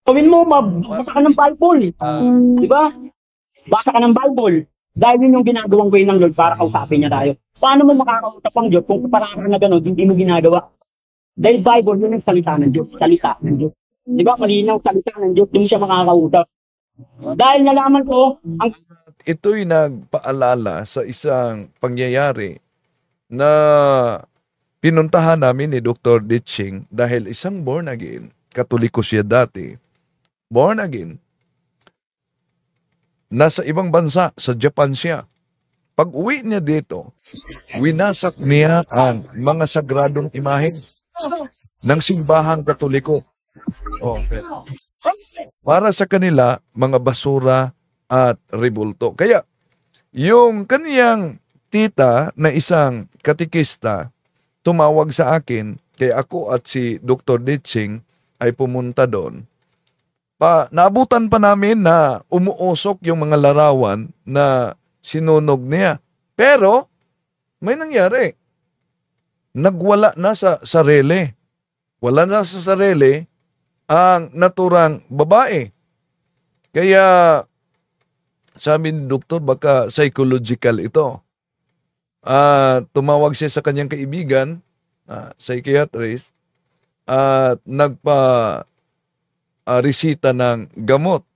Gawin mo, basa ka ng Bible. Di ba? Basa ka ng Bible. Dahil yun yung ginagawang way ng Lord para kausapin niya tayo. Paano mo makakausap ang Diyos kung parang na gano'n, hindi mo ginagawa? Dahil Bible, yun yung salita ng Diyos. Salita ng Diyos. Di ba? Malinaw salita ng Diyos, hindi siya makakausap. Dahil nalaman ko, ang... Ito'y nagpaalala sa isang pangyayari na pinuntahan namin ni Dr. Ditching dahil isang born again, Katoliko siya dati, born again, nasa ibang bansa, sa Japan siya. Pag uwi niya dito, winasak niya ang mga sagradong imahe ng simbahang Katoliko. Okay. Para sa kanila, mga basura at rebulto. Kaya, yung kaniyang tita na isang katikista, tumawag sa akin, kaya ako at si Dr. Ditching ay pumunta doon. Naabutan pa namin na umuusok yung mga larawan na sinunog niya. Pero, may nangyari. Nagwala na sa sarili. Wala na sa sarili ang naturang babae. Kaya, sabi ni doktor, baka psychological ito. Tumawag siya sa kanyang kaibigan, psychiatrist, at resita ng gamot.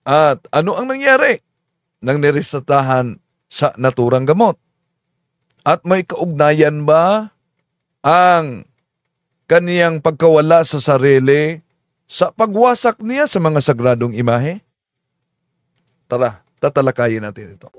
At ano ang nangyari nang niresetahan sa naturang gamot? At may kaugnayan ba ang kaniyang pagkawala sa sarili sa pagwasak niya sa mga sagradong imahe? Tara, tatalakayin natin ito.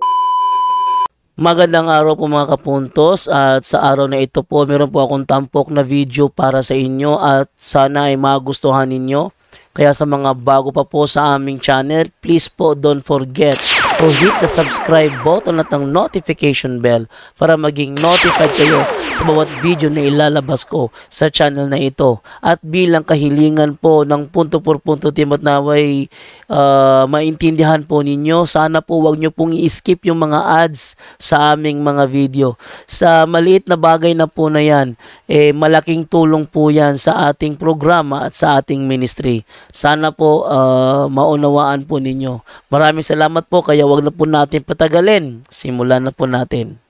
Magandang araw po mga kapuntos, at sa araw na ito po meron po akong tampok na video para sa inyo at sana ay magustuhan ninyo. Kaya sa mga bago pa po sa aming channel, please po don't forget to hit the subscribe button at ang notification bell para maging notified kayo sa bawat video na ilalabas ko sa channel na ito. At bilang kahilingan po ng punto por punto timot naway maintindihan po ninyo, sana po wag nyo pong i-skip yung mga ads sa aming mga video. Sa maliit na bagay na po na yan, malaking tulong po yan sa ating programa at sa ating ministry. Sana po maunawaan po ninyo. Maraming salamat po, kaya wag na po natin patagalin. Simulan na po natin.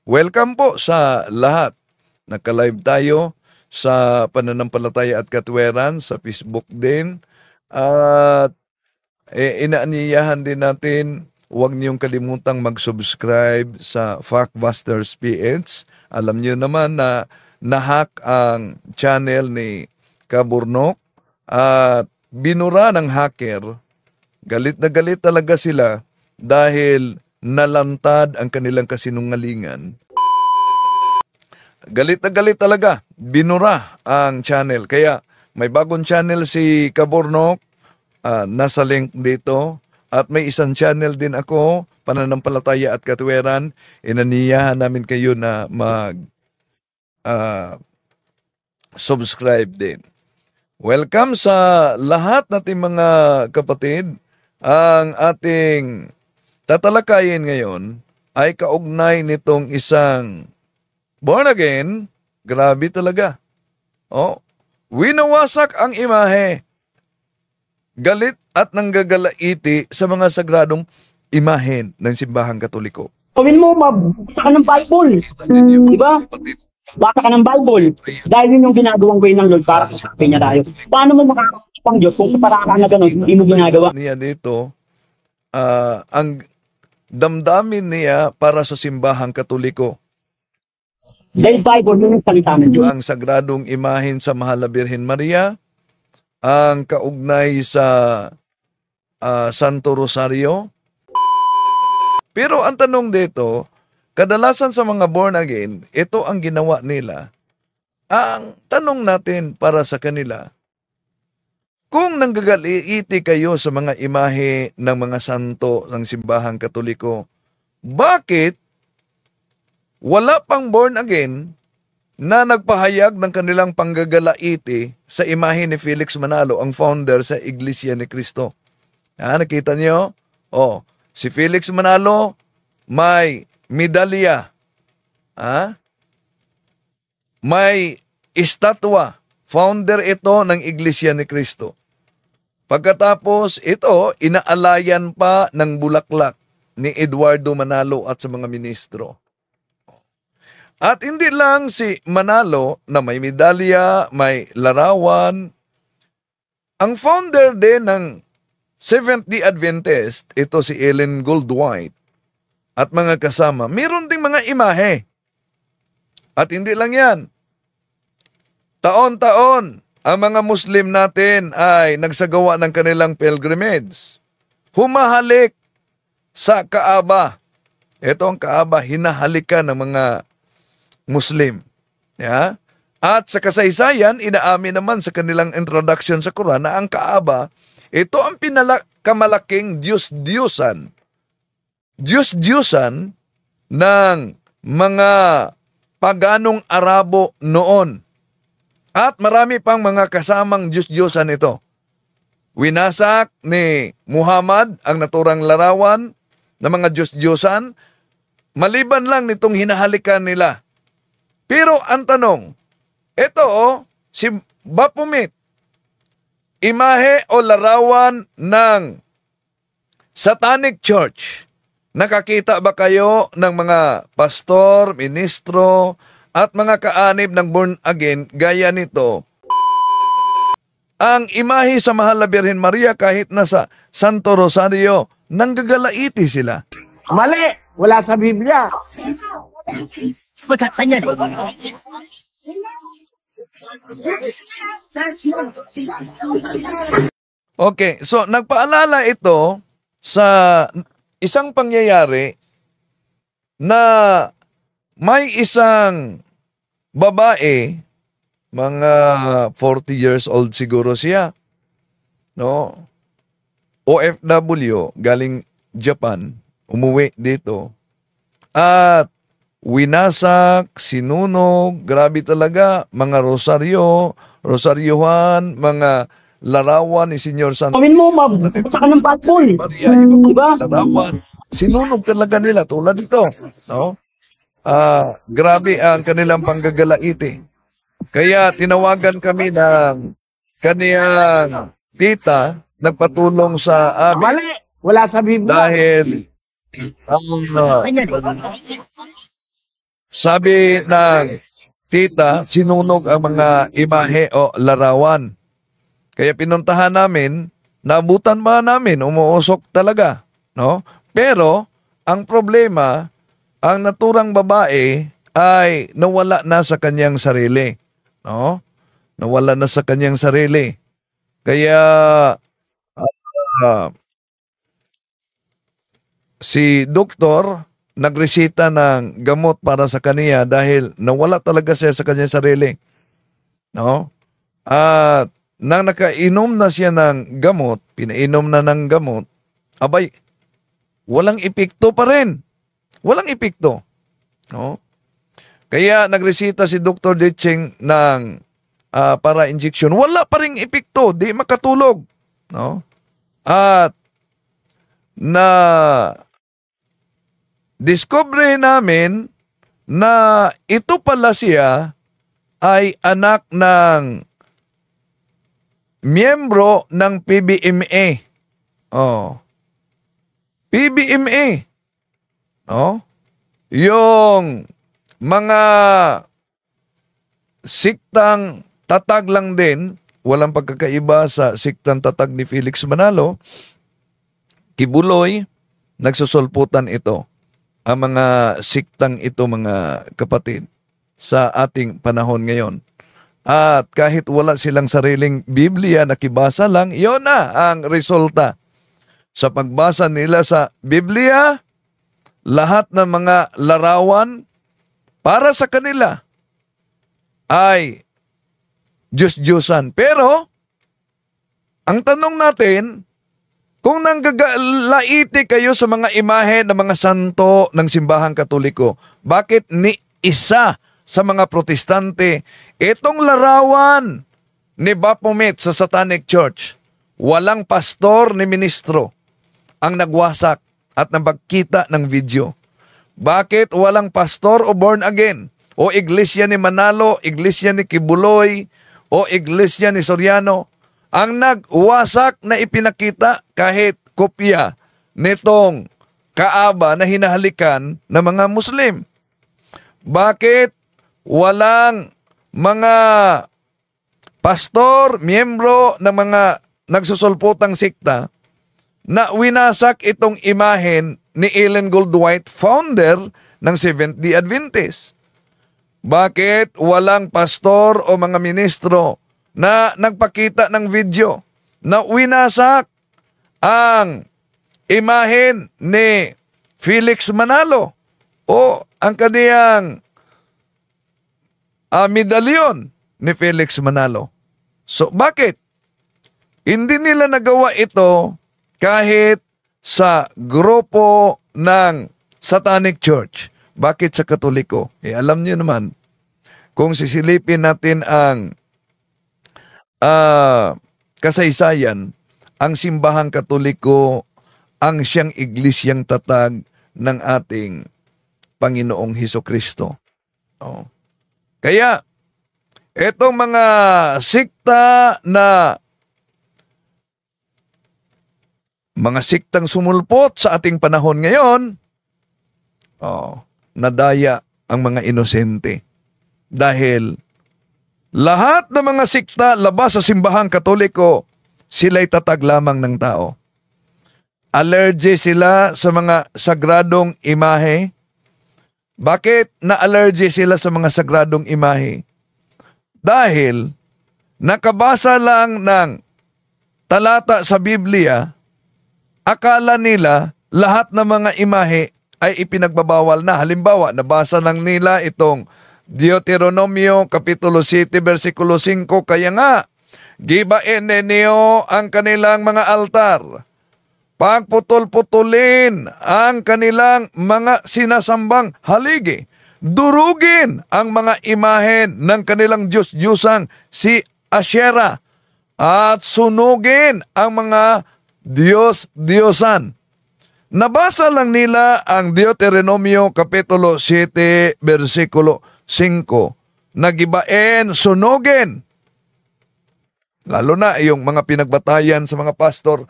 Welcome po sa lahat. Naka-live tayo sa Pananampalataya at Katwiran sa Facebook din. At inaaniyahan din natin, huwag niyong kalimutang mag-subscribe sa Factbusters PH. Alam niyo naman na nahack ang channel ni Kaburnok at binura ng hacker. Galit na galit talaga sila dahil nalantad ang kanilang kasinungalingan. Galit na galit talaga. Binura ang channel. Kaya may bagong channel si Kaburnok. Nasa link dito. At may isang channel din ako, Pananampalataya at Katwiran. Inaniyahan namin kayo na subscribe din. Welcome sa lahat nating mga kapatid. Ang ating tatalakayin ngayon ay kaugnay nitong isang born again. Grabe talaga. Winawasak ang imahe. Galit at nanggagalaiti sa mga sagradong imahen ng simbahang Katoliko. Gawin mo, basa ka ng Bible. Di ba? Basa ka ng Bible. Dahil yun yung ginagawang way ng Lord para kausapin niya tayo. Paano mo makakausap ang Diyos kung parang na gano'n, hindi mo ginagawa? Niya dito, ang damdamin niya para sa simbahang Katoliko. Dahil Bible, yun yung salita ng Diyos. Ang sagradong imahen sa Mahal na Birhen Maria, ang kaugnay sa Santo Rosario. Pero ang tanong dito, kadalasan sa mga born again, ito ang ginawa nila. Ang tanong natin para sa kanila, kung nanggagaliiti kayo sa mga imahe ng mga santo ng simbahang Katoliko, bakit wala pang born again na nagpahayag ng kanilang panggagalaiti sa imahe ni Felix Manalo, ang founder sa Iglesia ni Cristo? Nakita niyo? Si Felix Manalo, may medalya, may estatwa. Founder ito ng Iglesia ni Cristo. Pagkatapos, ito, inaalayan pa ng bulaklak ni Eduardo Manalo at sa mga ministro. At hindi lang si Manalo na may medalya, may larawan. Ang founder din ng Seventh-day Adventist, ito si Ellen Goldwhite at mga kasama, mayroon ding mga imahe. At hindi lang yan. Taon-taon, ang mga Muslim natin ay nagsagawa ng kanilang pilgrimage. Humahalik sa Kaaba. Ito ang Kaaba, hinahalikan ng mga Muslim. Yeah? At sa kasaysayan, inaamin naman sa kanilang introduction sa Quran na ang Kaaba, ito ang pinakamalaking Diyos-Diyosan. Diyos-Diyosan ng mga paganong Arabo noon. At marami pang mga kasamang Diyos-Diyosan ito. Winasak ni Muhammad ang naturang larawan ng mga Diyos-Diyosan, maliban lang nitong hinahalikan nila. Pero ang tanong, ito si Baphomet, imahe o larawan ng Satanic Church. Nakakita ba kayo ng mga pastor, ministro, at mga kaanib ng born again gaya nito? Ang imahe sa Mahal na Birhen Maria kahit nasa Santo Rosario, nanggagalaiti sila. Mali! Wala sa Biblia. Masaktan yan. Okay, so nagpaalala ito sa isang pangyayari na may isang babae, mga 40 years old siguro siya, no? OFW, galing Japan, umuwi dito, at winasak, sinunog, grabe talaga, mga rosaryohan, mga larawan ni Senyor Santo Gawin mo, mabasa ka ng Bible. Maria, iba Diba? larawan. Sinunog talaga nila tulad ito, no? Grabe ang kanilang panggagalaiti. Kaya tinawagan kami ng kaniyang tita, nagpatulong sa amin Mali! Wala sa Biblia. dahil ang sabi ng tita, sinunog ang mga imahe o larawan. Kaya pinuntahan namin, naabutan ba namin, umuusok talaga, no? Pero ang problema, ang naturang babae ay nawala na sa kanyang sarili, no? Nawala na sa kanyang sarili. Kaya si doktor nagresita ng gamot para sa kaniya dahil nawala talaga siya sa kanyang sarili, no? At nang nakainom na siya ng gamot, pinainom na ng gamot, abay, walang epekto pa rin. Walang epekto, no? Kaya nagresita si Dr. Ditching ng para injection. Wala pa ring epekto, di makatulog, no? At na discover namin na ito pala siya ay anak ng miyembro ng PBMA. Oh. PBMA. No? Yung mga siktang tatag lang din, walang pagkakaiba sa siktang tatag ni Felix Manalo, Kibuloy, nagsusulputan ito. Ang mga siktang ito, mga kapatid, sa ating panahon ngayon. At kahit wala silang sariling Biblia, nakibasa lang, yun na ang resulta. Sa pagbasa nila sa Biblia, lahat ng mga larawan para sa kanila ay Diyos-Diyosan. Pero, ang tanong natin, kung nanggagalaiti kayo sa mga imahe ng mga santo ng simbahang Katoliko, bakit ni isa sa mga protestante itong larawan ni Baphomet sa Satanic Church, walang pastor ni ministro ang nagwasak at nabagkita ng video. Bakit walang pastor o born again? O iglesia ni Manalo, iglesia ni Kibuloy, o iglesia ni Soriano ang nagwasak na ipinakita kahit kopya nitong Kaaba na hinahalikan ng mga Muslim? Bakit walang mga pastor, miyembro ng mga nagsusulputang sikta na winasak itong imahen ni Ellen Goldwhite, founder ng Seventh-day Adventist? Bakit walang pastor o mga ministro na nagpakita ng video na winasak ang imahen ni Felix Manalo o ang kaniyang medalyon ni Felix Manalo? So bakit hindi nila nagawa ito kahit sa grupo ng Satanic Church? Bakit sa Katoliko? Alam niyo naman, kung sisilipin natin ang kasaysayan, ang simbahang Katoliko ang siyang iglesyang tatag ng ating Panginoong Hesukristo. Oh. Kaya, etong mga sikta na mga siktang sumulpot sa ating panahon ngayon, nadaya ang mga inosente. Dahil lahat ng mga sikta labas sa simbahang Katoliko, sila'y tatag lamang ng tao. Allergy sila sa mga sagradong imahe. Bakit na-allergy sila sa mga sagradong imahe? Dahil nakabasa lang ng talata sa Biblia, akala nila lahat ng mga imahe ay ipinagbabawal na. Halimbawa, nabasa lang nila itong Deuteronomio Kapitulo 7, versikulo 5, kaya nga, gibain ninyo ang kanilang mga altar. Pagputol-putulin ang kanilang mga sinasambang haligi. Durugin ang mga imahen ng kanilang Diyos-Diyusang si Asherah. At sunugin ang mga Diyos-Diyosan. Nabasa lang nila ang Deuteronomio Kapitulo 7, versikulo 5. Nagibain, sunugin. Lalo na yung mga pinagbatayan sa mga pastor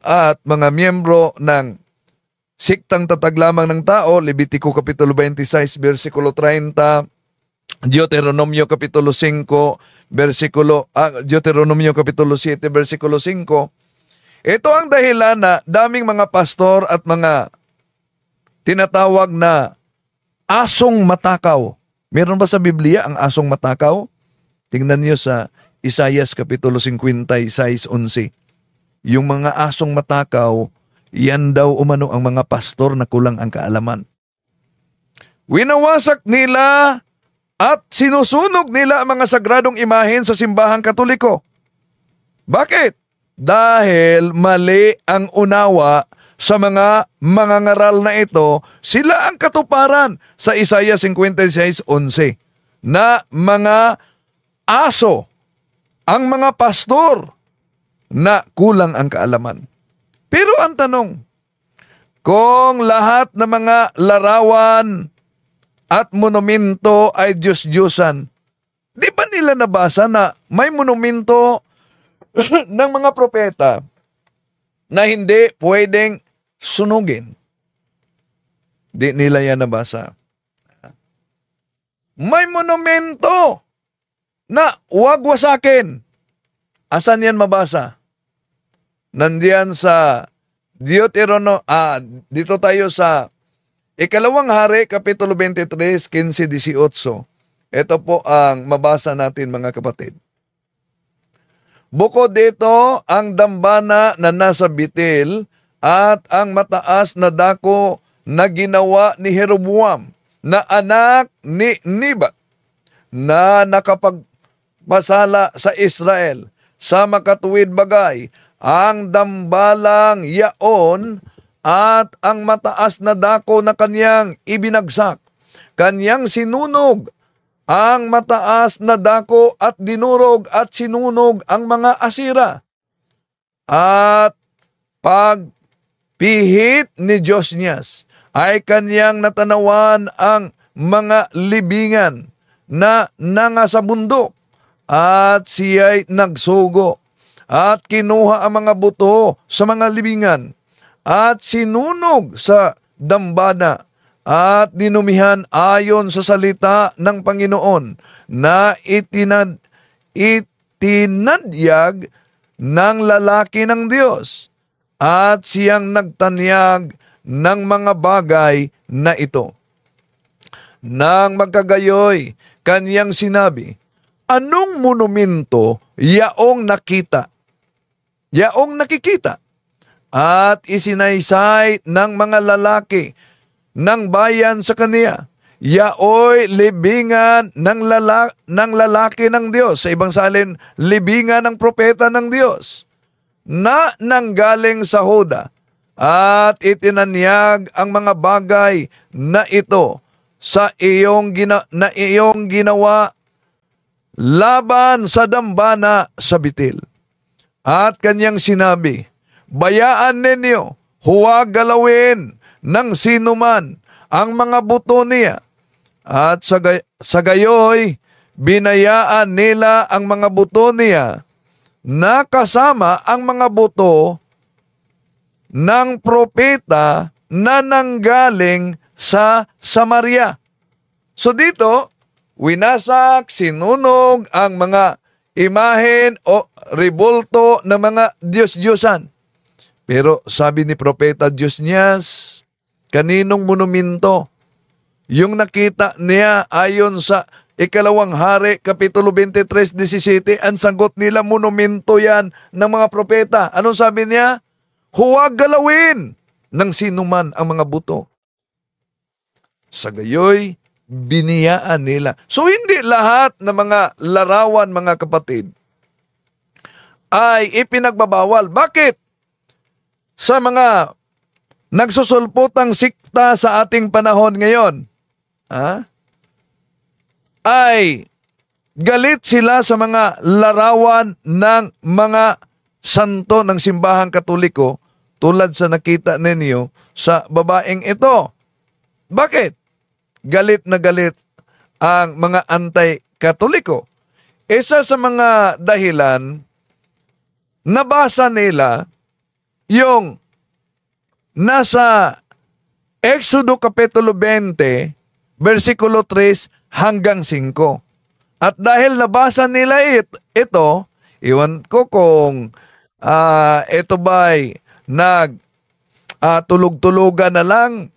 at mga miyembro ng siktang tatag lamang ng tao, Levitico Kapitulo 26, versikulo 30, Deuteronomio Kapitulo 5, Deuteronomio Kapitulo 7, versikulo 5. Ito ang dahilan na daming mga pastor at mga tinatawag na asong matakaw. Meron ba sa Biblia ang asong matakaw? Tingnan niyo sa Isaias Kapitulo 56:11. Yung mga asong matakaw, yan daw umano ang mga pastor na kulang ang kaalaman. Winawasak nila at sinusunog nila ang mga sagradong imahen sa simbahang Katoliko. Bakit? Dahil mali ang unawa sa mga mangangaral na ito, sila ang katuparan sa Isaiah 56:11 na mga aso ang mga pastor na kulang ang kaalaman. Pero ang tanong, kung lahat ng mga larawan at monumento ay Diyos-Diyosan, di ba nila nabasa na may monumento ng mga propeta na hindi pwedeng sunugin? Di nila yan nabasa. May monumento na huwag wasakin. Asan yan mabasa? Nandiyan sa Deuteronomio, dito tayo sa Ikalawang Hari, Kapitulo 23, 15-18. Ito po ang mabasa natin, mga kapatid. Bukod dito, ang dambana na nasa Bitil at ang mataas na dako na ginawa ni Jeroboam na anak ni Nebat na nakapagpasala sa Israel sa makatuwid bagay, ang dambalang yaon at ang mataas na dako na kanyang ibinagsak. Kanyang sinunog ang mataas na dako at dinurog at sinunog ang mga asira. At pagpihit ni Josnias ay kanyang natanawan ang mga libingan na nanga sa bundok, at siya'y nagsugo at kinuha ang mga buto sa mga libingan at sinunog sa dambana at dinumihan ayon sa salita ng Panginoon na itinadyag ng lalaki ng Diyos, at siyang nagtanyag ng mga bagay na ito. Nang magkagayoy, kaniyang sinabi, anong monumento yaong nakikita? At isinaysay ng mga lalaki ng bayan sa kaniya, yaoy libingan ng lalaki ng Diyos. Sa ibang salin, libingan ng propeta ng Diyos na nanggaling sa Huda, at itinanyag ang mga bagay na ito sa iyong ginawa laban sa dambana sa Bitil. At kanyang sinabi, bayaan ninyo, huwag galawin ng sinuman ang mga buto niya. At sa gayoy, binayaan nila ang mga buto niya na kasama ang mga buto ng propeta na nanggaling sa Samaria. So dito, winasak, sinunog ang mga imahen o rebulto ng mga Diyos-Diyosan. Pero sabi ni Propeta Diosnias, kaninong monumento? Yung nakita niya ayon sa Ikalawang Hari, Kapitulo 23:17, ang sagot nila, monumento yan ng mga propeta. Anong sabi niya? Huwag galawin ng sinuman ang mga buto. Sa gayoy, biniyaan nila. So hindi lahat ng mga larawan, mga kapatid, ay ipinagbabawal. Bakit? Sa mga nagsusulputang sikta sa ating panahon ngayon, ay galit sila sa mga larawan ng mga santo ng simbahang Katoliko, tulad sa nakita ninyo sa babaeng ito. Bakit? Galit na galit ang mga anti-Katoliko. Isa sa mga dahilan, nabasa nila yung nasa Exodo Kapitulo 20, versikulo 3 hanggang 5. At dahil nabasa nila ito, iwan ko kung ito ba'y tulog-tulugan na lang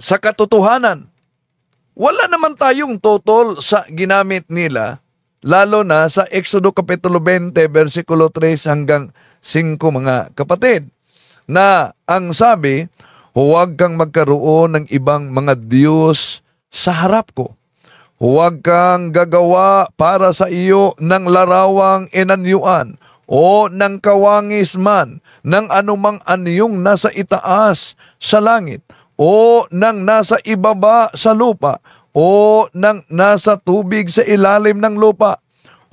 sa katotohanan. Wala naman tayong totoo sa ginamit nila, lalo na sa Exodo Kapitulo 20, versikulo 3 hanggang 5, mga kapatid, na ang sabi, huwag kang magkaroon ng ibang mga Diyos sa harap ko. Huwag kang gagawa para sa iyo ng larawang inanyuan o ng kawangis man ng anumang anyong nasa itaas sa langit o ng nasa ibaba sa lupa o ng nasa tubig sa ilalim ng lupa.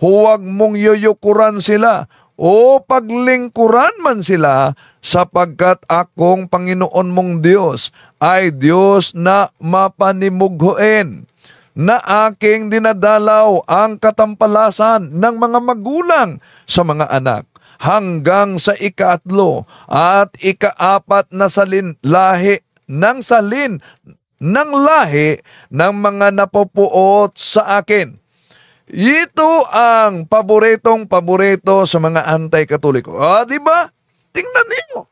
Huwag mong yuyukuran sila o paglingkuran man sila, sapagkat akong Panginoon mong Diyos ay Diyos na mapanimughoin, na aking dinadalaw ang katampalasan ng mga magulang sa mga anak hanggang sa ika-3 at ika-4 na lahi ng mga napupuot sa akin. Ito ang paboritong-paborito sa mga anti-Katoliko. Di ba? Tingnan niyo.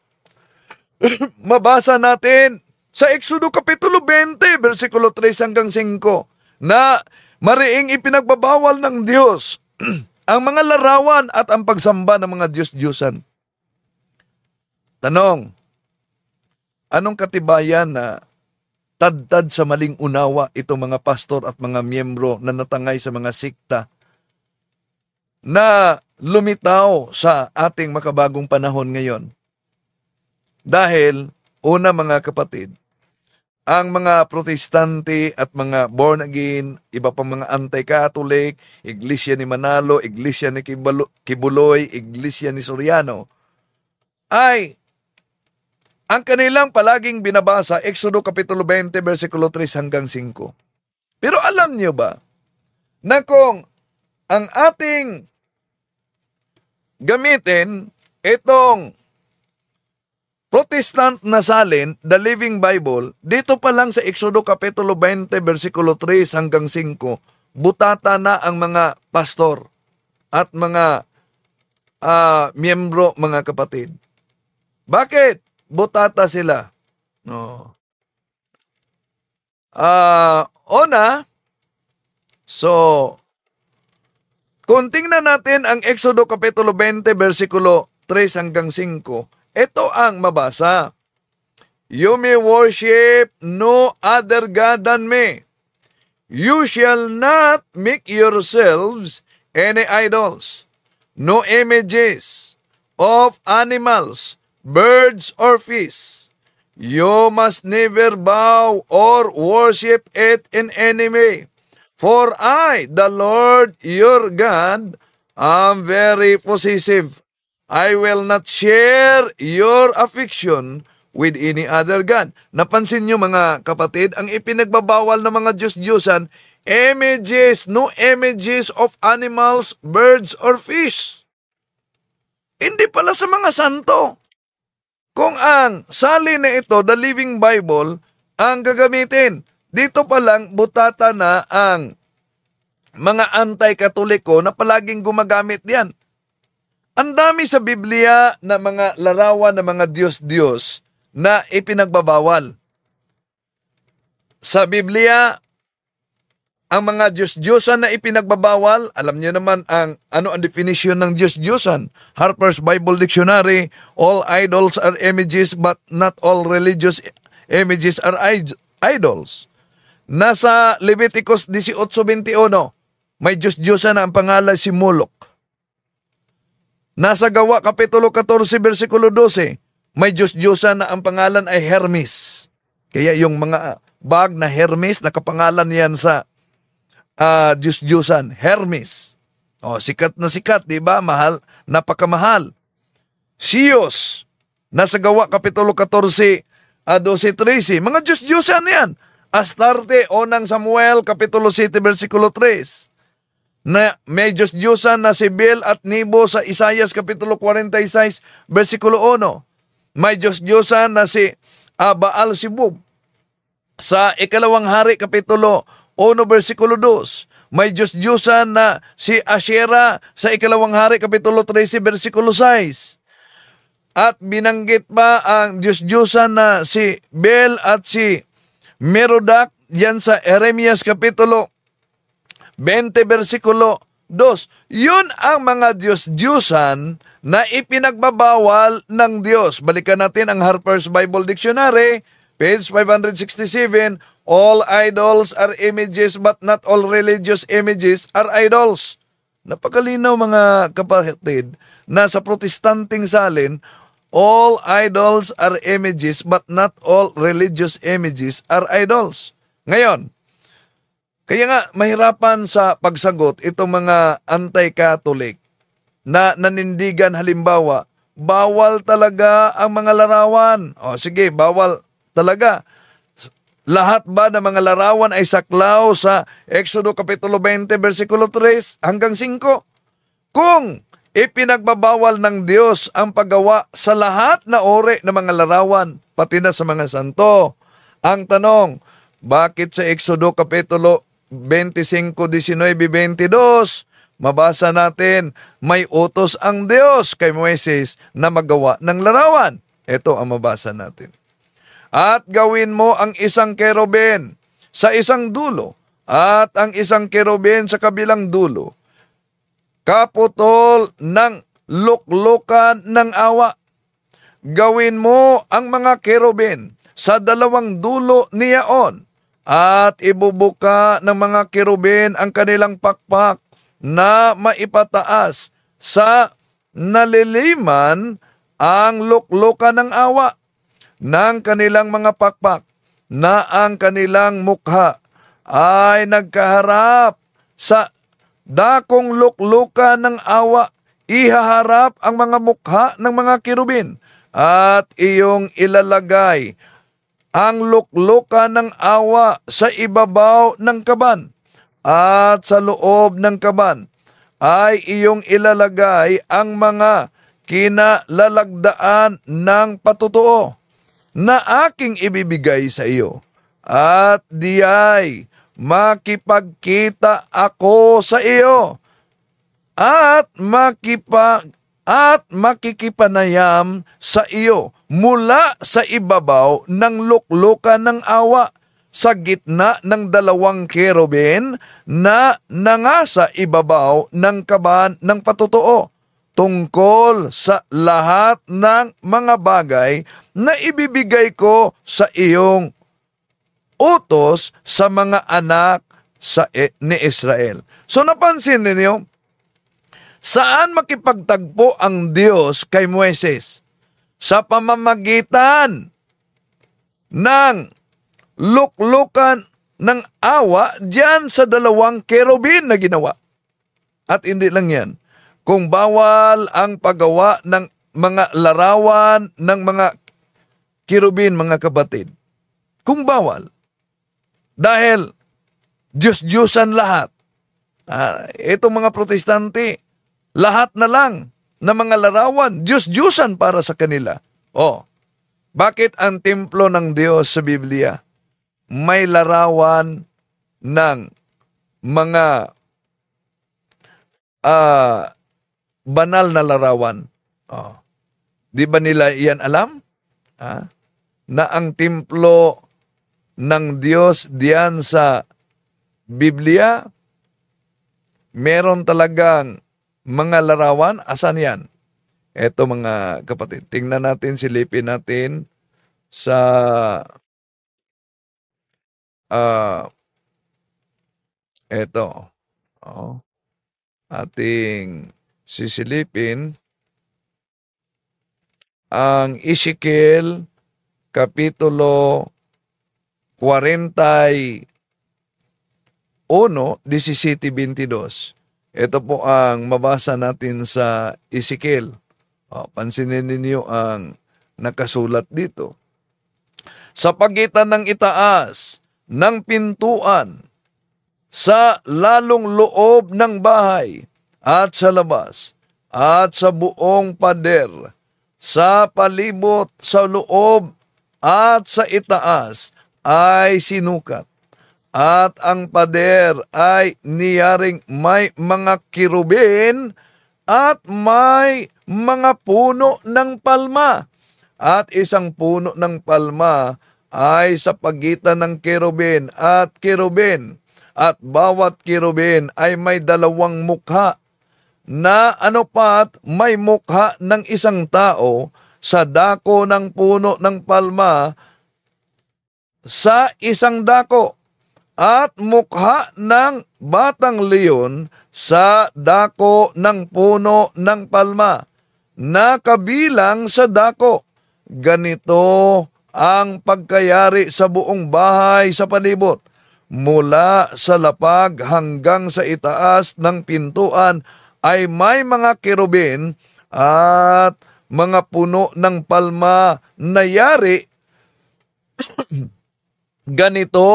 Mabasa natin sa Exodo Kapitulo 20, versikulo 3 hanggang 5, na mariing ipinagbabawal ng Diyos ang mga larawan at ang pagsamba ng mga Diyos-Diyosan. Tanong, anong katibayan na tad-tad sa maling unawa itong mga pastor at mga miyembro na natangay sa mga sikta na lumitaw sa ating makabagong panahon ngayon? Dahil, una mga kapatid, ang mga protestante at mga born again, iba pang mga anti-Catholic, Iglesia ni Manalo, Iglesia ni Kibuloy, Iglesia ni Soriano, ay ang kanilang palaging binabasa, Exodo Kapitulo 20, versikulo 3 hanggang 5. Pero alam niyo ba na kung ang ating gamitin itong Protestant na salin, the Living Bible, dito pa lang sa Exodo Kapitulo 20, versikulo 3 hanggang 5, butata na ang mga pastor at mga miyembro, mga kapatid. Bakit? Butata sila. No. Kung tingnan natin ang Exodo Kapitulo 20, versikulo 3 hanggang 5, ito ang mabasa. You may worship no other God than me. You shall not make yourselves any idols, no images of animals, birds, or fish. You must never bow or worship it in any way. For I, the Lord your God, am very possessive. I will not share your affection with any other God. Napansin niyo mga kapatid, ang ipinagbabawal ng mga Diyos-Diyosan, images, no images of animals, birds, or fish. Hindi pala sa mga santo. Kung ang salin na ito, the Living Bible, ang gagamitin, dito pa lang butata na ang mga anti-katoliko na palaging gumagamit yan. Ang dami sa Biblia na mga larawan ng mga Diyos-Diyos na ipinagbabawal. Sa Biblia, ang mga Diyos-Diyosan na ipinagbabawal, alam niyo naman ang definition ng Diyos-Diyosan. Harper's Bible Dictionary, all idols are images but not all religious images are idols. Nasa Leviticus 18:21, may Diyos-Diyosan na ang pangalan si Moloch. Nasa Gawa Kapitulo 14, versikulo 12, may Diyos-Diyosan na ang pangalan ay Hermes. Kaya yung mga bag na Hermes, nakapangalan yan sa Diyos-Diyosan, Hermes. Sikat na sikat, di ba? Mahal, napakamahal. Siyos, nasa Gawa Kapitulo 14, 12-13, mga Diyos-Diyosan yan. Astarte, unang Samuel, Kapitulo 7, versikulo 3. Na may Diyos-Diyosan na si Bel at Nebo sa Isaias Kapitulo 46, versikulo 1. May Diyos-Diyosan na si Baal Sibub sa Ikalawang Hari Kapitulo 1, versikulo 2. May Diyos-Diyosan na si Asherah sa Ikalawang Hari Kapitulo 13, versikulo 6. At binanggit pa ang Diyos-Diyosan na si Bel at si Merodach yan sa Jeremias Kapitulo 20, versikulo 2. Yun ang mga Diyos-Diyosan na ipinagbabawal ng Diyos. Balikan natin ang Harper's Bible Dictionary, page 567, all idols are images but not all religious images are idols. Napakalinaw mga kapatid na sa protestanting salin, all idols are images but not all religious images are idols. Ngayon, kaya nga mahirapan sa pagsagot itong mga anti-Catholic na nanindigan halimbawa, bawal talaga ang mga larawan. Sige, bawal talaga. Lahat ba ng mga larawan ay saklaw sa Exodo Kapitulo 20, versikulo 3 hanggang 5? Kung ipinagbabawal ng Diyos ang paggawa sa lahat na uri ng mga larawan, pati na sa mga santo, ang tanong, bakit sa Exodo Kapitulo 25, 19, 22, mabasa natin, may utos ang Diyos kay Moises na magawa ng larawan? Ito ang mabasa natin. At gawin mo ang isang kerubin sa isang dulo at ang isang kerubin sa kabilang dulo, kaputol ng luklukan ng awa. Gawin mo ang mga kerubin sa dalawang dulo niyaon at ibubuka ng mga kerubin ang kanilang pakpak na maipataas sa naliliman ang luklukan ng awa ng kanilang mga pakpak na ang kanilang mukha ay nagkaharap sa dakong luklukan ng awa. Ihaharap ang mga mukha ng mga kerubin at iyong ilalagay ang luklukan ng awa sa ibabaw ng kaban, at sa loob ng kaban ay iyong ilalagay ang mga kinalalagdaan ng patutuo na aking ibibigay sa iyo, at diyay makipagkita ako sa iyo at makikipanayam sa iyo mula sa ibabaw ng luklukan ng awa sa gitna ng dalawang kerubin na nangasa ibabaw ng kaban ng patutuo, tungkol sa lahat ng mga bagay na ibibigay ko sa iyong utos sa mga anak ni Israel. So napansin ninyo, saan makipagtagpo ang Diyos kay Moises? Sa pamamagitan ng luklukan ng awa diyan sa dalawang kerubin na ginawa. At hindi lang yan. Kung bawal ang paggawa ng mga larawan ng mga kerubin, mga kapatid. Kung bawal. Dahil Diyos-Diyosan lahat. Itong mga protestante, lahat na lang na mga larawan, Diyos-Diyosan para sa kanila. Bakit ang templo ng Diyos sa Biblia may larawan ng mga banal na larawan? Di ba nila iyan alam? Na ang templo ng Diyos diyan sa Biblia, meron talagang mga larawan. Asan yan? Eto mga kapatid, tingnan natin, silipin natin sa eto. Ating sisilipin ang Ezekiel Kapitulo 41, 17-22. Ito po ang mabasa natin sa Ezekiel. Pansinin ninyo ang nakasulat dito. Sa pagitan ng itaas ng pintuan, sa lalong loob ng bahay at sa labas, at sa buong pader, sa palibot, sa loob at sa itaas ay sinukat. At ang pader ay niyaring may mga kirubin at may mga puno ng palma. At isang puno ng palma ay sa pagitan ng kirubin. At bawat kirubin ay may dalawang mukha na may mukha ng isang tao sa dako ng puno ng palma sa isang dako, at mukha ng batang leon sa dako ng puno ng palma na kabilang sa dako. Ganito ang pagkayari sa buong bahay sa palibot, mula sa lapag hanggang sa itaas ng pintuan ay may mga kerubin at mga puno ng palma na yari. Ganito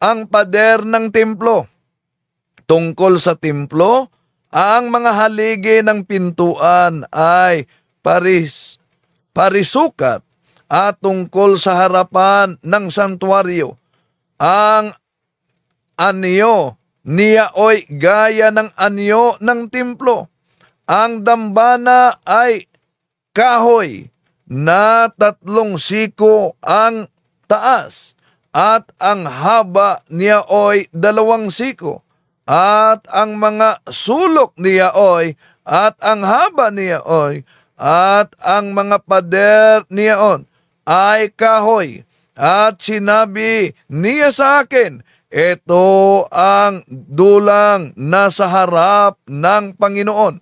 ang pader ng templo. Tungkol sa templo, ang mga haligi ng pintuan ay parisukat, at tungkol sa harapan ng santuaryo, ang anyo niya ay gaya ng anyo ng templo. Ang dambana ay kahoy na 3 siko ang taas, at ang haba niya ay 2 siko, at ang mga sulok niya ay, at ang haba niya ay, at ang mga pader niya ay kahoy. At sinabi niya sa akin, ito ang dulang nasa harap ng Panginoon.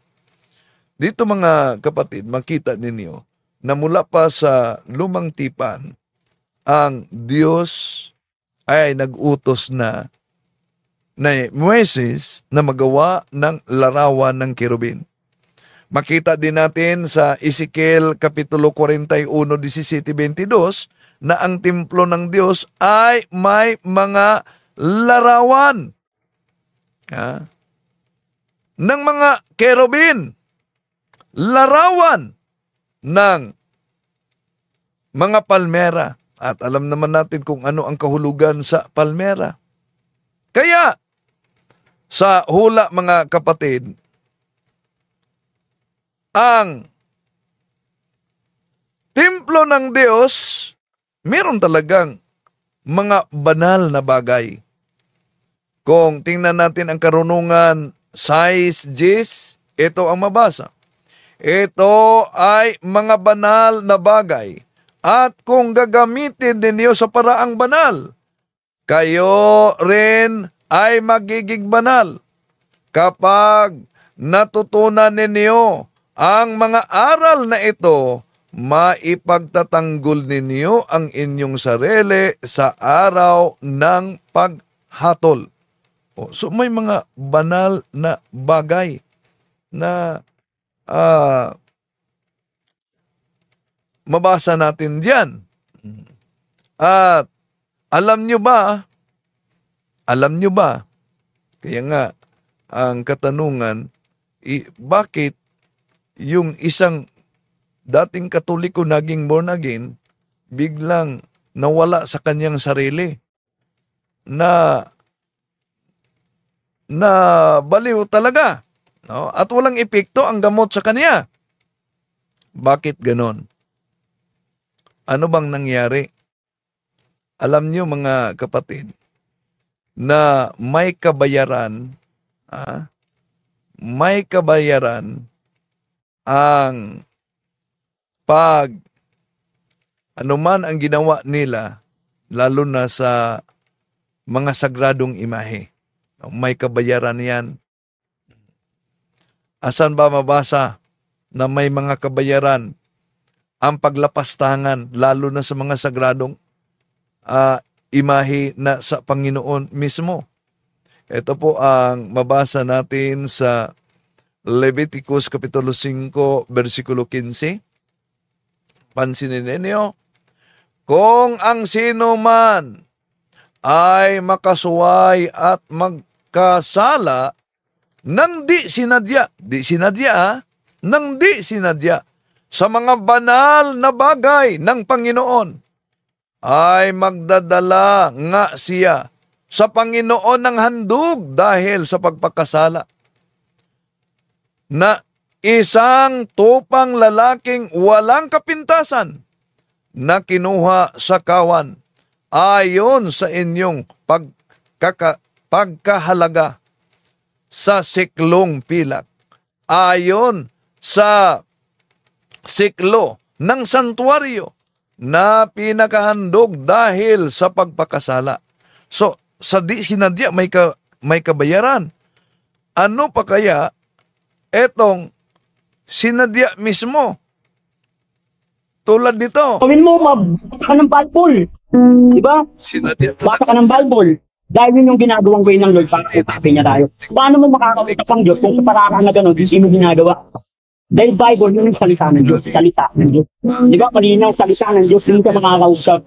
Dito mga kapatid, makita ninyo na mula pa sa lumang tipan, ang Diyos ay nag-utos na Moises na magawa ng larawan ng kerubin. Makita din natin sa Ezekiel Kapitulo 41, 17-22 na ang templo ng Diyos ay may mga larawan ng mga kerubin, larawan ng mga palmera. At alam naman natin kung ano ang kahulugan sa palmera. Kaya, sa hula mga kapatid, ang templo ng Diyos, meron talagang mga banal na bagay. Kung tingnan natin ang karunungan size Gs, ito ang mabasa. Ito ay mga banal na bagay. At kung gagamitin ninyo sa paraang banal, kayo rin ay magiging banal kapag natutunan ninyo ang mga aral na ito, maipagtatanggol ninyo ang inyong sarili sa araw ng paghatol. So may mga banal na bagay na mabasa natin diyan. At alam nyo ba, kaya nga ang katanungan, bakit yung isang dating Katoliko naging born again, biglang nawala sa kanyang sarili, na baliw talaga, no? At walang epekto ang gamot sa kanya. Bakit ganon? Ano bang nangyari? Alam niyo mga kapatid, na may kabayaran ang pag anuman ang ginawa nila, lalo na sa mga sagradong imahe. May kabayaran yan. Asan ba mabasa na may mga kabayaran ang paglapastangan, lalo na sa mga sagradong imahe na sa Panginoon mismo? Ito po ang mabasa natin sa Leviticus Kapitulo 5, versikulo 15. Pansinin ninyo, kung ang sino man ay makasuway at magkasala nang di sinadya sa mga banal na bagay ng Panginoon, ay magdadala nga siya sa Panginoon ng handog dahil sa pagpakasala na isang tupang lalaking walang kapintasan na kinuha sa kawan ayon sa inyong pagkahalaga sa siklong pilak, ayon sa siklo ng santuaryo na pinakahandog dahil sa pagpakasala. So, sa di sinadya may kabayaran. Ano pa kaya etong sinadya mismo? Tulad nito. Gawin mo, mabasa ka ng Bible. Diba? Sinadya Basa ka talaga. ng Bible. Dahil yun yung ginagawang way ng Lord para kausapin niya tayo. Paano mo makakausap ang Diyos kung sa paraan na gano'n, hindi mo ginagawa? Dahil Bible, yun yung salita ng Diyos. Salita ng Diyos. Diba? Malinaw salita ng Diyos, hindi ka makakausap.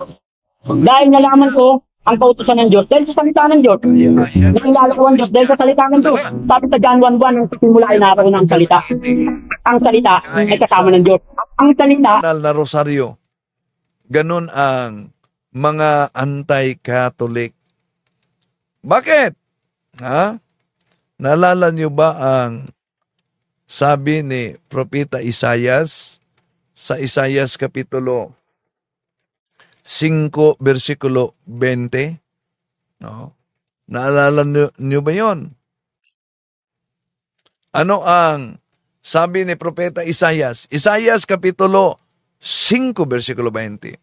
Dahil nalaman ko, ang pautusan ng Diyos, dahil sa salita ng Diyos. Nakilala ko ang Diyos dahil sa salita ng Diyos. Sabi sa John 1:1, ang simula ay naroon ng salita. Ang salita ay kasama ng Diyos. Ang salita, Banal na rosaryo. Ganun ang mga anti-Catholic. Bakit? Naalala niyo ba ang sabi ni Propeta Isaias sa Isaias Kapitulo 5, versikulo 20? No? Naalala niyo ba yon? Ano ang sabi ni Propeta Isaias? Isaias Kapitulo 5, versikulo 20.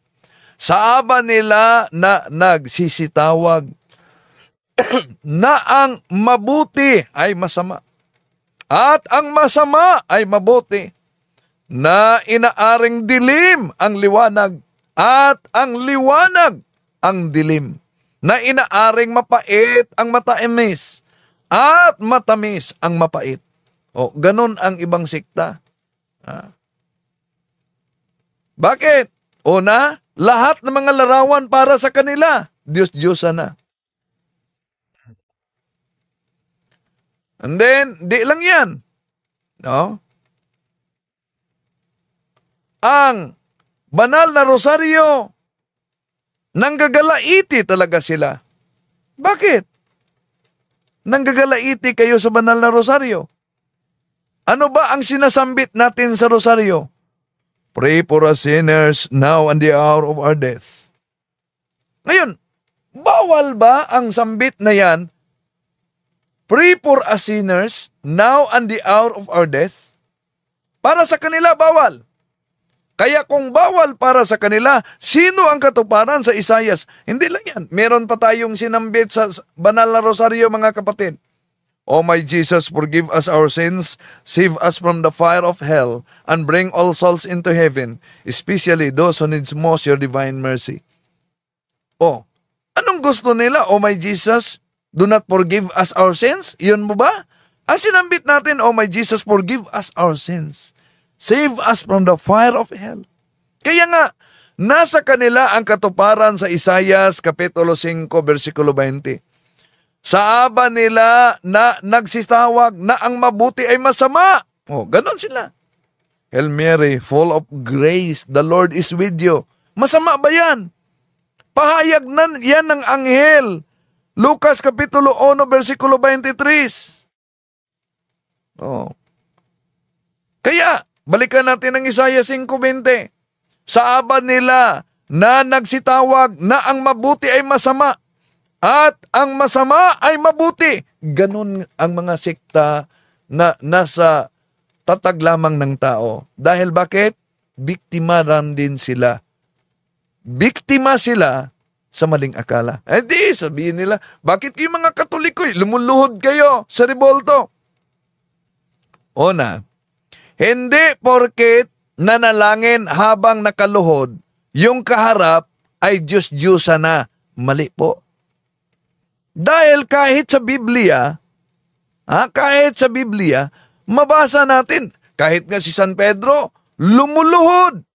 Sa aba nila na nagsisitawag na ang mabuti ay masama at ang masama ay mabuti, na inaaring dilim ang liwanag at ang liwanag ang dilim, na inaaring mapait ang matamis at matamis ang mapait. O, ganun ang ibang sikta. Bakit? Una, lahat ng mga larawan para sa kanila. Diyos-Diyosan na. And then, di lang yan. No? Ang banal na rosaryo, nanggagalaiti talaga sila. Bakit? Nanggagalaiti kayo sa banal na rosaryo. Ano ba ang sinasambit natin sa rosaryo? Pray for us sinners now and the hour of our death. Ngayon, bawal ba ang sambit na yan? Pray for us sinners now and the hour of our death? Para sa kanila, bawal. Kaya kung bawal para sa kanila, sino ang katuparan sa Isayas? Hindi lang yan. Meron pa tayong sinambit sa banal na rosaryo, mga kapatid. O my Jesus, forgive us our sins, save us from the fire of hell, and bring all souls into heaven, especially those who needs most your divine mercy. O, anong gusto nila? O my Jesus, do not forgive us our sins? Yun mo ba? Ang sinambit natin, O my Jesus, forgive us our sins. Save us from the fire of hell. Kaya nga, nasa kanila ang katuparan sa Isayas, Kapitulo 5, versikulo 20. Sa aba nila na nagsitawag na ang mabuti ay masama. O, ganon sila. Hail Mary, full of grace, the Lord is with you. Masama ba yan? Pahayag na yan ng anghel. Lucas Kapitulo 1, versikulo 23. O. Kaya, balikan natin ang Isaiah 5:20. Sa aba nila na nagsitawag na ang mabuti ay masama at ang masama ay mabuti. Ganon ang mga sekta na nasa tatag lamang ng tao. Dahil bakit? Biktima rin din sila. Biktima sila sa maling akala. Eh di, sabihin nila, bakit yung mga Katoliko, lumuluhod kayo sa rebolto? Una, hindi porket nanalangin habang nakaluhod, yung kaharap ay Diyos-Diyosa na. Mali po. Dahil kahit sa Biblia, mabasa natin, kahit nga si San Pedro, lumuluhod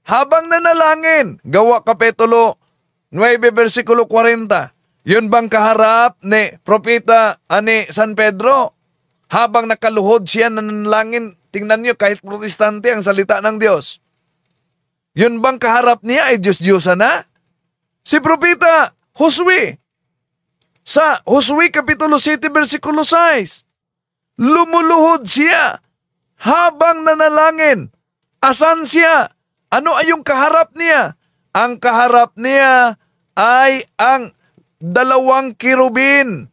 habang nanalangin. Gawa Kapitulo 9, versikulo 40. Yun bang kaharap ni Propeta ani San Pedro? Habang nakaluhod siya nanalangin, tingnan niyo kahit protestante ang salita ng Diyos. Yun bang kaharap niya ay Diyos-Diyosa na? Si Propeta Josue, sa Josue Kapitulo 7, versikulo 6, lumuluhod siya habang nanalangin. Asan siya? Ano ay yung kaharap niya? Ang kaharap niya ay ang dalawang kirubin.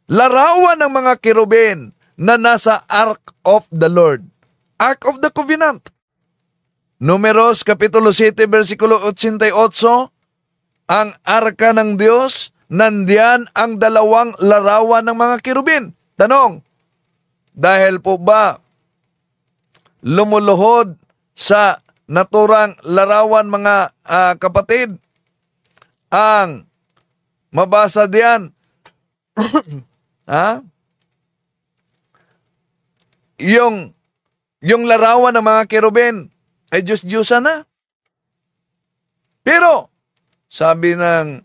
Larawan ng mga kirubin na nasa Ark of the Lord. Ark of the Covenant. Números Kapitulo 7, versikulo 88, ang Arka ng Diyos, nandiyan ang dalawang larawan ng mga kirubin. Tanong, dahil po ba lumuluhod sa naturang larawan mga kapatid, ang mabasa diyan, yung larawan ng mga kirubin ay Diyos-Diyosa na. Pero, sabi ng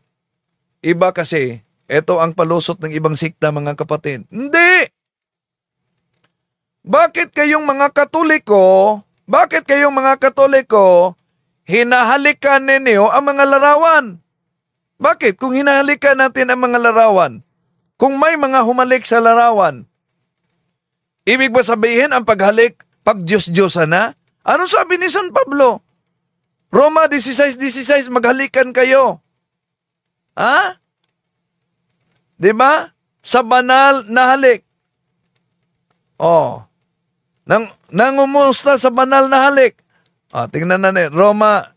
iba kasi, ito ang palusot ng ibang sikta, mga kapatid. Hindi! Bakit kayong mga Katoliko, hinahalikan ninyo ang mga larawan? Bakit? Kung hinahalikan natin ang mga larawan, kung may mga humalik sa larawan, ibig ba sabihin ang paghalik, pag Diyos-Diyosa na? Ano sabi ni San Pablo? Roma 16:16, maghalikan kayo. Diba? Sa banal na halik. Nangumusta sa banal na halik. Tingnan natin, Roma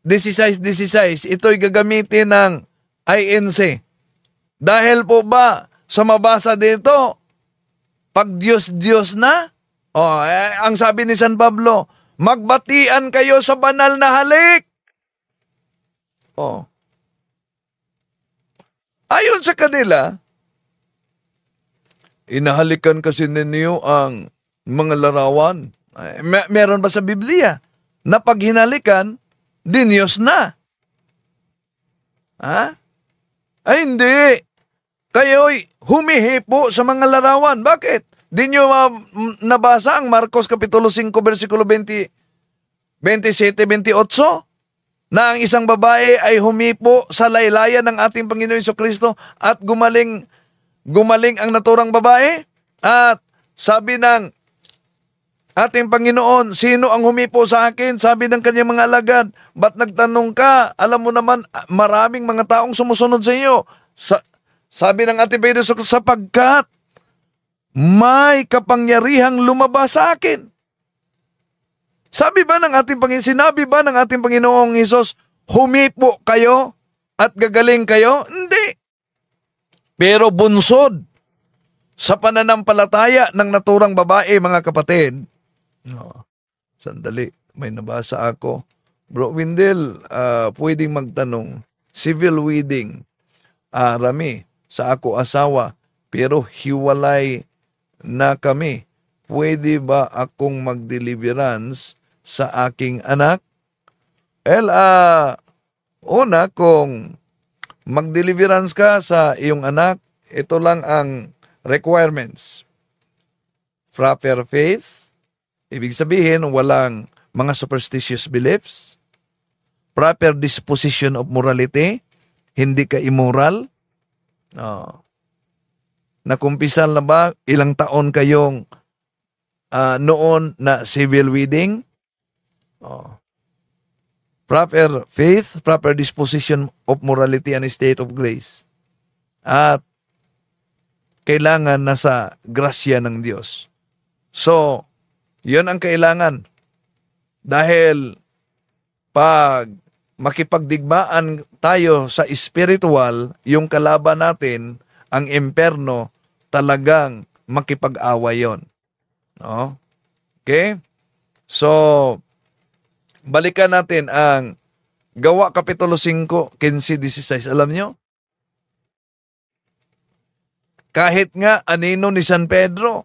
16:16, ito'y gagamitin ng INC. Dahil po ba sa mabasa dito, pag Diyos-Diyos na, ang sabi ni San Pablo, magbatian kayo sa banal na halik. Ayon sa kanila, inahalikan kasi ninyo ang mga larawan. Meron ba sa Biblia na pag hinalikan, dinyos na? Ha? Ay hindi. Kayo'y humihipo sa mga larawan. Bakit? Di nyo nabasa ang Marcos Kapitulo 5, versikulo 27, 28? Na ang isang babae ay humipo sa laylayan ng ating Panginoon Jesucristo at gumaling ang naturang babae? At sabi ng ating Panginoon, sino ang humipo sa akin? Sabi ng kanyang mga alagad, ba't nagtanong ka? Alam mo naman, maraming mga taong sumusunod sa iyo. Sabi ng ating Panginoon, sapagkat may kapangyarihang lumabas sa akin. Sinabi ba ng ating Panginoong Hesus, humipo kayo at gagaling kayo? Hindi. Pero bunsod sa pananampalataya ng naturang babae, mga kapatid. Sandali, may nabasa ako. Bro Windel, pwedeng magtanong, civil wedding, rami, sa ako asawa, pero hiwalay na kami. Pwede ba akong mag-deliverance sa aking anak? Una, kung mag-deliverance ka sa iyong anak, ito lang ang requirements. Proper faith, ibig sabihin walang mga superstitious beliefs. Proper disposition of morality, hindi ka immoral. Nakumpisal na ba? Ilang taon kayong noon na civil wedding? Proper faith, proper disposition of morality and state of grace. At kailangan nasa grasya ng Diyos. So, yun ang kailangan. Dahil pag makipagdigmaan tayo sa spiritual, yung kalaban natin, ang imperno, talagang makipag-away yon. Okay? So, balikan natin ang Gawa Kapitulo 5, 15-16. Alam nyo? Kahit nga anino ni San Pedro,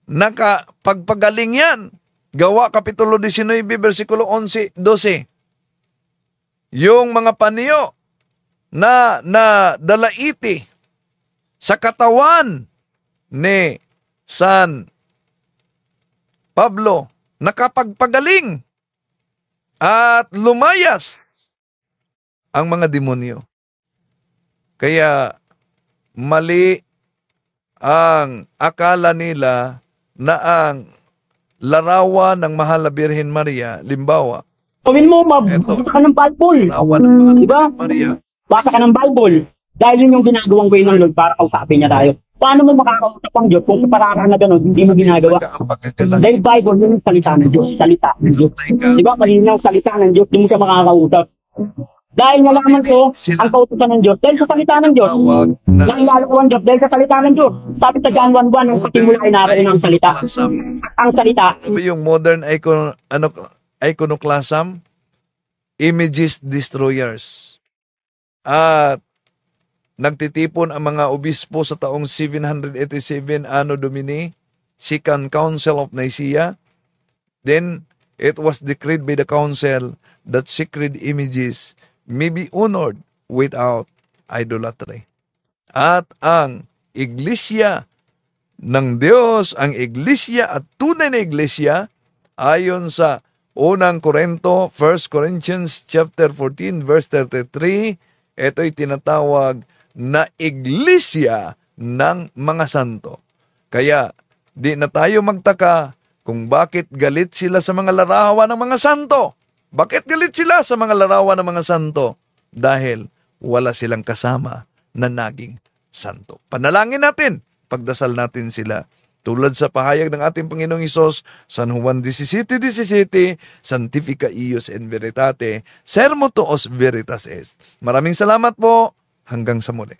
nakapagpagaling yan. Gawa Kapitulo 19, versikulo 11, 12. Yung mga paniyo na dalaiti sa katawan ni San Pablo, nakapagpagaling at lumayas ang mga demonyo. Kaya mali ang akala nila na ang larawan ng Mahal na Birhen Maria, limbawa, Gawin mo, mabasa ka ng Bible. larawan ng Mahal na Diba? Birhen Maria, Basa ka ng Bible. Dahil yun yung ginagawang way ng Lord para kausapin niya tayo. Paano mo makakausap ang Diyos kung sa paraan na gano'n, hindi mo ginagawa? talaga ang pagkagalang. Dahil Bible, yun yung salita ng Diyos. Salita ng Diyos. Diba? Malinaw salita ng Diyos, hindi mo siya makakausap. Dahil nalaman ko, ang kautusan ng Diyos, dahil sa salita ng Diyos. Tawag na Nakilala ko ang Diyos dahil sa salita ng Diyos. Sabi sa John 1:1, ang patimula ay naroon ang salita. Ang salita. Yung modern iconoclasm, images destroyers. At nagtitipon ang mga obispo sa taong 787 Anno Domini, Second Council of Nicaea. Then, it was decreed by the council that sacred images may be honored without idolatry. At ang iglesia ng Diyos, ang iglesia at tunay na iglesia, ayon sa unang Korinto, 1 Corinthians chapter 14, verse 33, ito'y tinatawag na iglesia ng mga santo. Kaya, di na tayo magtaka kung bakit galit sila sa mga larawan ng mga santo. Bakit galit sila sa mga larawan ng mga santo? Dahil wala silang kasama na naging santo. Panalangin natin, pagdasal natin sila. Tulad sa pahayag ng ating Panginoong Hesus, San Juan 17:17, Sanctifica ius in veritate, sermo tuos veritas est. Maraming salamat po. Hanggang sa muli.